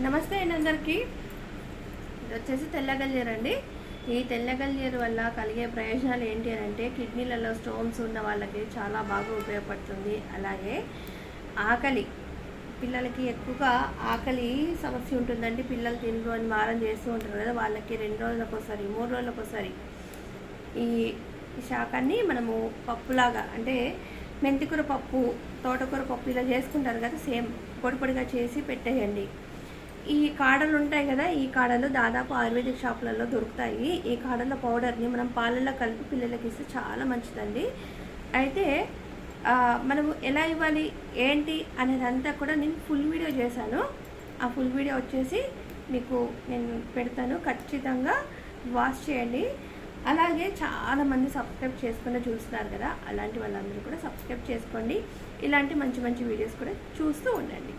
నమస్తే అండి అందరికీ. ఇది వచ్చేసి తెల్లగల్లేరు అండి. ఈ తెల్లగల్లేరు వల్ల కలిగే ప్రయోజనాలు ఏంటి అని అంటే కిడ్నీలలో స్టోన్స్ ఉన్న వాళ్ళకి చాలా బాగా ఉపయోగపడుతుంది. అలాగే ఆకలి, పిల్లలకి ఎక్కువగా ఆకలి సమస్య ఉంటుందండి. పిల్లలు తినరు అని మారం చేస్తూ ఉంటారు కదా, వాళ్ళకి 2 రోజులకు ఒకసారి 3 రోజులకు ఒకసారి ఈ శాకాన్ని మనము పప్పులాగా అంటే మెంతికూర పప్పు, తోటకూర పప్పు ఇలా చేసుకుంటారు కదా, సేమ్ పొడి పొడిగా చేసి పెట్టేయండి. ఈ కాడలు ఉంటాయి కదా, ఈ కాడలు దాదాపు ఆయుర్వేదిక్ షాపులలో దొరుకుతాయి. ఈ కాడల పౌడర్ని మనం పాలల్లో కలిపి పిల్లలకి ఇస్తే చాలా మంచిదండి. అయితే మనము ఎలా ఇవ్వాలి ఏంటి అనేదంతా కూడా నేను ఫుల్ వీడియో చేశాను. ఆ ఫుల్ వీడియో వచ్చేసి మీకు నేను పెడతాను. ఖచ్చితంగా వాచ్ చేయండి. అలాగే చాలామంది సబ్స్క్రైబ్ చేసుకుని చూస్తున్నారు కదా, అలాంటి వాళ్ళందరూ కూడా సబ్స్క్రైబ్ చేసుకోండి. ఇలాంటి మంచి మంచి వీడియోస్ కూడా చూస్తూ ఉండండి.